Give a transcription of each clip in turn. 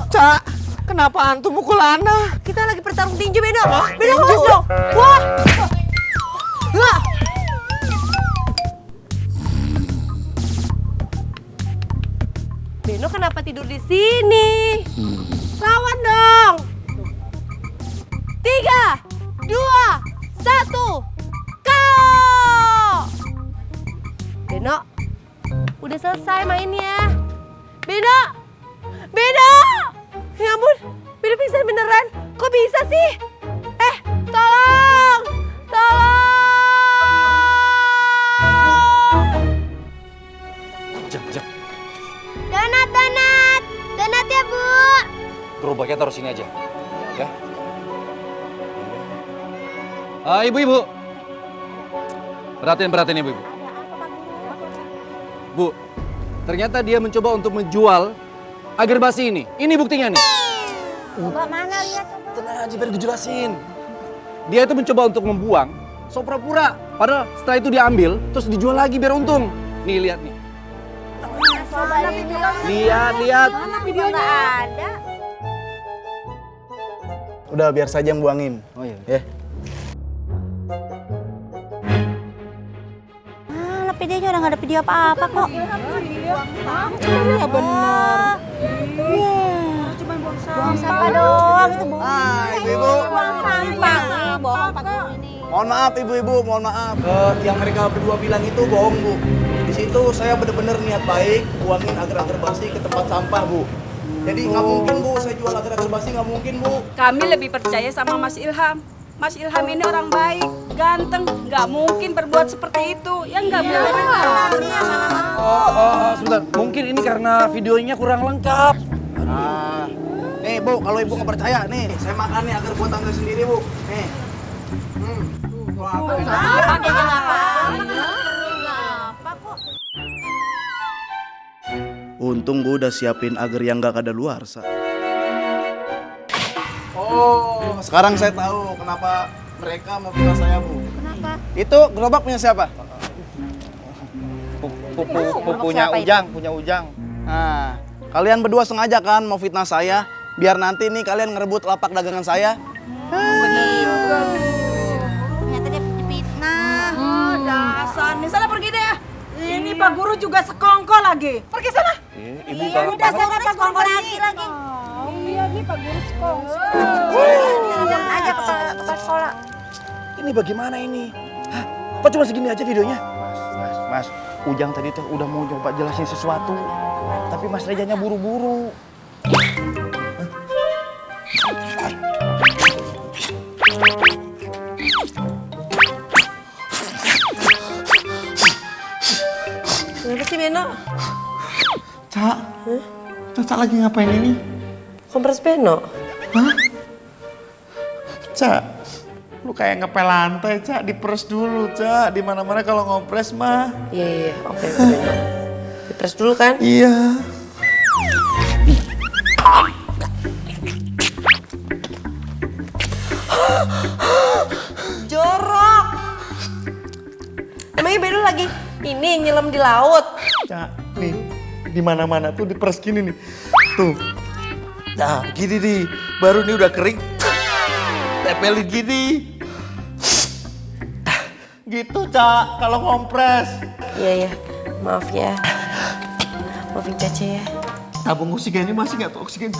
Cak, kenapa antum mukul Ana? Kita lagi bertarung tinju, Beno. Beno, awas dong. Wah. Wah. Beno kenapa tidur di sini? Lawan dong. 3, 2, 1. Kau. Beno, udah selesai mainnya. Beno. Beno. Ya ampun, Beno pingsan beneran. Kok bisa sih? Tolong. Tolong. Jak. Donat ya, Bu. Gerobaknya taruh sini aja, ya. Ibu-ibu. Perhatiin ibu-ibu. Bu, ternyata dia mencoba untuk menjual agar basi ini. Ini buktinya nih. Coba mana lihat coba. Tenang aja biar dijelasin. Dia itu mencoba untuk membuang, so pura-pura. Padahal setelah itu diambil, terus dijual lagi biar untung. Nih, lihat nih. Lihat. Mana videonya? Nggak ada. Udah biar saja yang buangin. Oh iya. Ya. Mana videonya udah nggak ada video apa-apa kok. Iya bener. Cuma buang sampah doang itu bohong. Ibu-ibu. Buang sampah. Bohong Pak Guru ini. Mohon maaf ibu-ibu, mohon maaf. Yang mereka berdua bilang itu bohong, Bu. Di situ saya benar-benar niat baik buangin agar-agar basi ke tempat sampah, Bu. Jadi nggak mungkin, Bu, saya jual agar-agar basi nggak mungkin, Bu. Kami lebih percaya sama Mas Ilham. Mas Ilham ini orang baik, ganteng, nggak mungkin berbuat seperti itu. Ya nggak benar. Sebentar. Mungkin ini karena videonya kurang lengkap. Nih, Bu, kalau ibu nggak percaya, nih, saya makan nih agar buatan saya sendiri, Bu. Nih. Wah, untung gue udah siapin agar yang gak kadaluarsa. Oh, sekarang saya tahu kenapa mereka mau fitnah saya, Bu. Kenapa? Itu gerobak punya siapa? Punya Ujang. Nah, kalian berdua sengaja kan mau fitnah saya, biar nanti nih kalian ngerebut lapak dagangan saya. Ternyata dia fitnah. Dasar, nih sana pergi deh. Ini Pak Guru juga sekongkol lagi. Pergi sana. Ibu Iya, udah saya nggak sekongkol lagi. Iya nih Pak Guru sekongkol. Aja ke sekolah. Ini bagaimana ini? Hah? Kok cuma segini aja videonya? Mas, Ujang tadi tuh udah mau coba jelasin sesuatu, tapi Mas Rejanya buru-buru. Kenapa sih, Beno? Cak lagi ngapain ini? Kompres Beno? Hah? Cak, lu kayak ngepel lantai, Cak. Diperes dulu, Cak. Di mana-mana kalau ngopres mah. Iya. Oke, Beno. Dipres dulu kan? Iya. Jorok. Emangnya Beno lagi ini nyelam di laut? Cak, nih. Di mana-mana tuh diperes gini nih. Tuh. Nah, gini nih. Baru nih udah kering. Tempelin gini. Gitu, Cak. Kalau kompres. Iya. Maaf ya. Maafin Caca ya. Tabung oksigennya masih nggak tuh oksigen?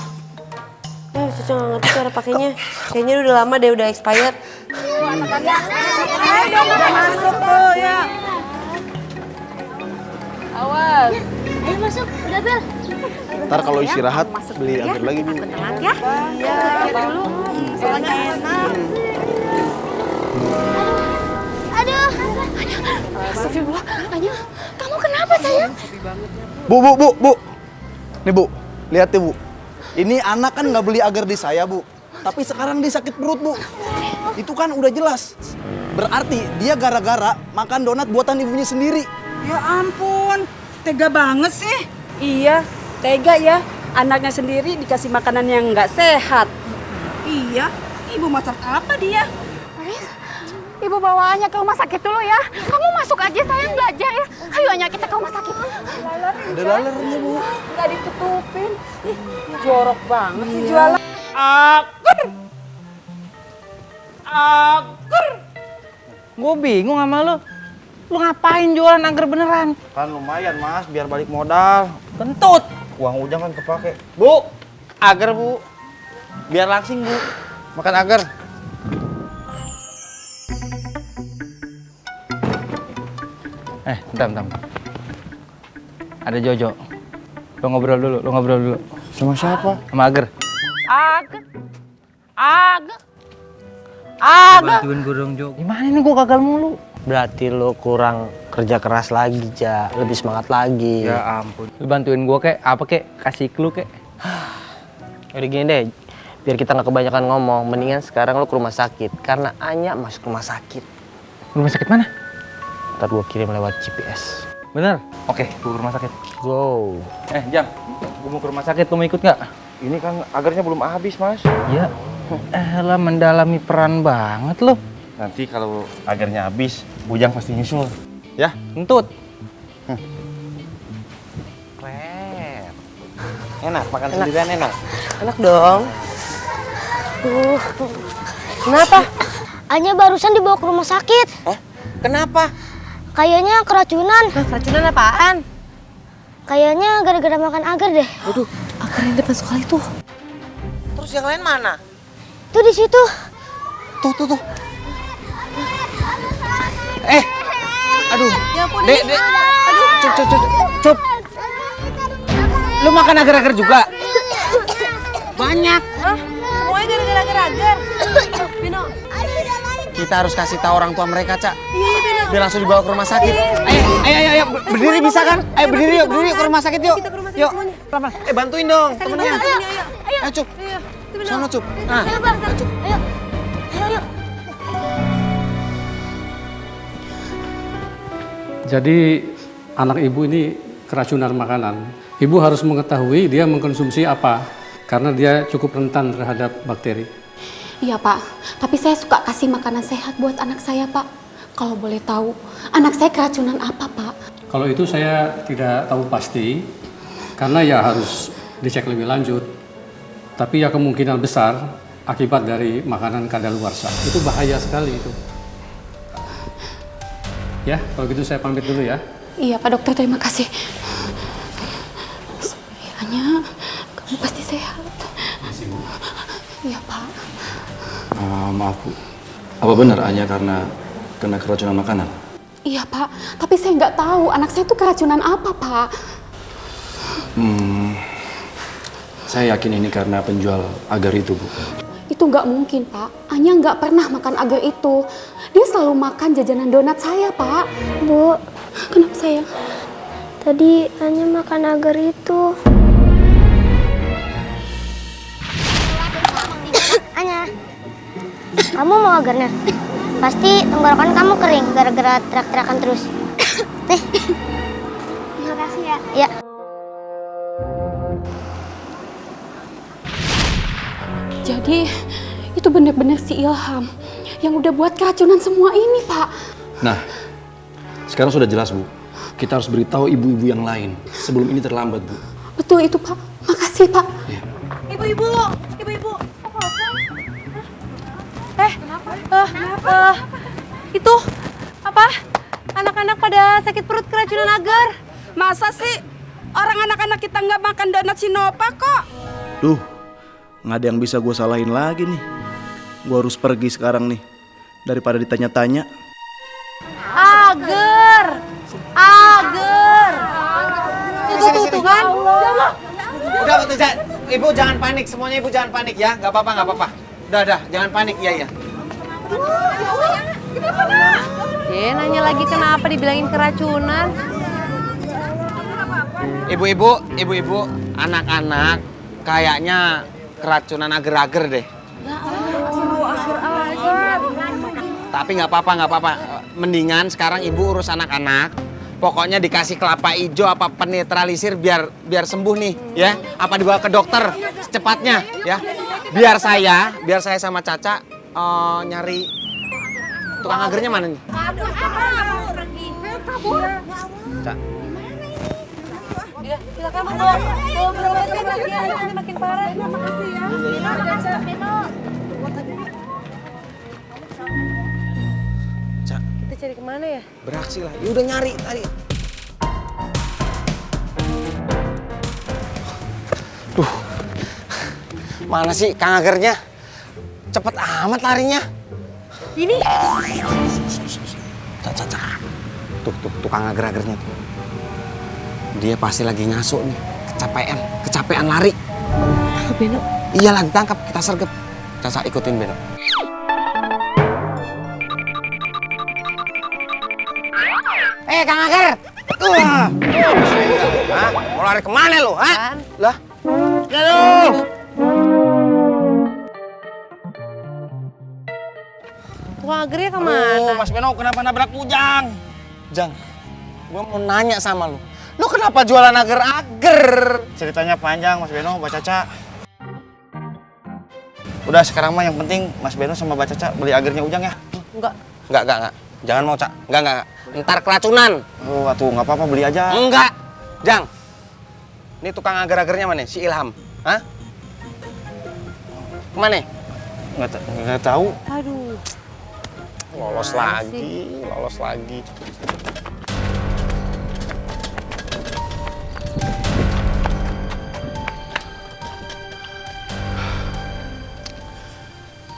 Caca nggak ngerti cara pakainya. Kayaknya udah lama deh, udah expired. Udah masuk tuh ya. Awas. Ayo masuk, udah Bel. Ntar kalau istirahat beli agar lagi, Bu. Tenang ya. Iya, cek dulu. Soalnya enak. Aduh. Astagfirullah. Anya, kamu kenapa sayang? Bu. Nih, Bu. Lihat nih, Bu. Ini anak kan nggak beli agar di saya, Bu. Tapi sekarang dia sakit perut, Bu. Itu kan udah jelas. Berarti dia gara-gara makan donat buatan ibunya sendiri. Ya ampun, tega banget sih. Iya, tega ya. Anaknya sendiri dikasih makanan yang nggak sehat. Iya, ibu macam apa dia? Ibu bawaannya ke rumah sakit dulu ya. Kamu masuk aja sayang belajar ya. Ayo Anya kita ke rumah sakit. Ada lalernya, Bu. Nggak ditutupin. Ih, jorok banget sih jualan. Gue bingung sama lu. Lu ngapain jualan angker beneran? Kan lumayan mas, biar balik modal. Kentut. Uang Ujang kan kepake. Bu, agar bu. Biar langsing bu. Makan agar. Bentar. Ada Jojo. Lo ngobrol dulu. Sama siapa? Sama Agar. Agar. Bantuin gue dong, Jo. Gimana nih gue gagal mulu? Berarti lo kurang kerja keras lagi, Ja. Lebih semangat lagi. Ya ampun. Lu bantuin gue kek, apa kek? Kasih clue kek. Udah gini deh, biar kita nggak kebanyakan ngomong, mendingan sekarang lo ke rumah sakit. Karena Anya masuk rumah sakit. Rumah sakit mana? Ntar gue kirim lewat GPS. Bener? Oke, gue ke rumah sakit. Go. Jang, gue mau ke rumah sakit, lu mau ikut nggak? Ini kan agarnya belum habis, Mas. Ya, lah mendalami peran banget lo. Nanti kalau agarnya habis, Bujang pasti nyusul. Ya, entut. Keren. Enak, makan sendirian enak. Enak dong. Kenapa? Anya barusan dibawa ke rumah sakit. Kenapa? Kayaknya keracunan. Keracunan apaan? Kayaknya gara-gara makan agar deh. Aduh, agar yang depan sekolah itu. Terus yang lain mana? Tuh di situ. Tuh. Aduh, Ya ampun, Dek. Cup. Lu makan agar-agar juga? Banyak. Semuanya gara-gara agar. Pino. Kita harus kasih tahu orang tua mereka, Cak. Iya, Pino. Biar langsung dibawa ke rumah sakit. Ayo, berdiri bisa kan? Ayo berdiri yuk ke rumah sakit yuk. Kita ke rumah sakit Yuk, semuanya. pelan-pelan. Bantuin dong temennya. Ayo. Ayo, Cup. Pino. Sono, Cup. Nah, Ayo, Bang. Ayo. Jadi anak ibu ini keracunan makanan. Ibu harus mengetahui dia mengkonsumsi apa, karena dia cukup rentan terhadap bakteri. Iya Pak, tapi saya suka kasih makanan sehat buat anak saya Pak. Kalau boleh tahu, anak saya keracunan apa Pak? Kalau itu saya tidak tahu pasti, karena ya harus dicek lebih lanjut. Tapi ya kemungkinan besar akibat dari makanan kadaluarsa. Itu bahaya sekali itu. Ya, kalau gitu saya pamit dulu ya. Iya Pak Dokter, terima kasih. Sebenarnya kamu pasti sehat. Iya Pak. Maaf Bu, apa benar Anya karena kena keracunan makanan? Iya Pak, tapi saya nggak tahu anak saya itu keracunan apa Pak. Saya yakin ini karena penjual agar itu Bu. Itu nggak mungkin Pak, Anya nggak pernah makan agar itu. Dia selalu makan jajanan donat saya Pak. Bu, Kenapa sayang? tadi Anya makan agar itu. Anya, kamu mau agarnya? Pasti tenggorokan kamu kering gara-gara teriak-teriakan terus. Terima kasih ya. Ya. Jadi itu benar-benar si Ilham yang udah buat keracunan semua ini Pak. Nah, sekarang sudah jelas Bu. Kita harus beritahu ibu-ibu yang lain sebelum ini terlambat Bu. Betul itu Pak, makasih Pak. Ibu-ibu. Itu apa? Anak-anak pada sakit perut keracunan agar. Masa sih orang anak-anak kita nggak makan donat Sinopa kok? Duh, nggak ada yang bisa gue salahin lagi nih. Gue harus pergi sekarang nih, daripada ditanya-tanya. Agar. Itu kan? udah betul, Cak. Ibu jangan panik, semuanya Ibu jangan panik ya. Nggak apa-apa. Udah, jangan panik. Iya. Nanya lagi kenapa dibilangin keracunan? Ibu-ibu, anak-anak kayaknya keracunan agar-agar deh. Tapi nggak apa-apa. Mendingan sekarang Ibu urus anak-anak. Pokoknya dikasih kelapa hijau apa penetralisir biar sembuh nih, ya. Apa dibawa ke dokter secepatnya, ya. Biar saya sama Caca nyari tukang agarnya mana nih? Cak. Silakan Bu. Mau berobatnya nanti makin parah. Makasih ya. Cak, Kita cari kemana ya? beraksi lah. Ya udah nyari tadi. Duh. Mana sih Kang Agernya? Cepet amat larinya. Ini. Cak. Tuh Kang Ager-agernya tuh. Dia pasti lagi ngasuk nih. Kecapean lari. Beno. Iya lah, ditangkap, kita sergap. Caca ikutin Beno. Kang Ager! Hah? Mau lari kemana lu? Hah? Lah? Ya lu! Tukang agernya kemana? Mas Beno kenapa nabrak Ujang? Jang, gua mau nanya sama lu. Lu kenapa jualan ager-ager? Ceritanya panjang Mas Beno, Mbak Caca. Udah sekarang mah yang penting Mas Beno sama Mbak Caca beli agernya Ujang ya. Enggak. Jangan mau, Cak. Enggak. Ntar keracunan. Oh, atuh nggak apa-apa beli aja. Enggak. Jang. Ini tukang ager-agernya mana? Si Ilham. Hah? Kemana? Nggak tahu. Aduh. Lolos lagi.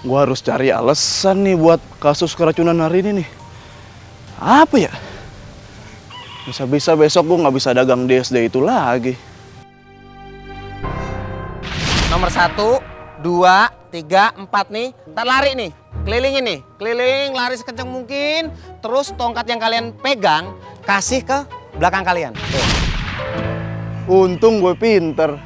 Gua harus cari alasan nih buat kasus keracunan hari ini nih. Apa ya? Bisa-bisa besok gua nggak bisa dagang di SD itu lagi. Nomor 1, 2, 3, 4 nih. Ntar lari nih. Kelilingin nih. Keliling, lari sekencang mungkin. Terus tongkat yang kalian pegang, kasih ke belakang kalian. Tuh. Untung gue pinter.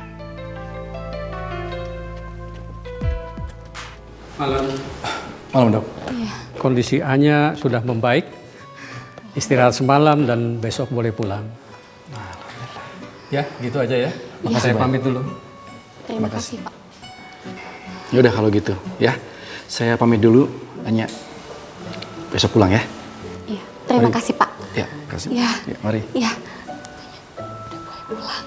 Malam dok. Kondisi A-nya sudah membaik, istirahat semalam dan besok boleh pulang. Ya, gitu aja ya. Saya pamit dulu. Terima kasih, Pak. Yaudah kalau gitu ya. Saya pamit dulu, Anya. Besok pulang ya. Iya, terima kasih, Pak. Ya, kasih. Iya. Ya, mari. Iya. Udah boleh pulang.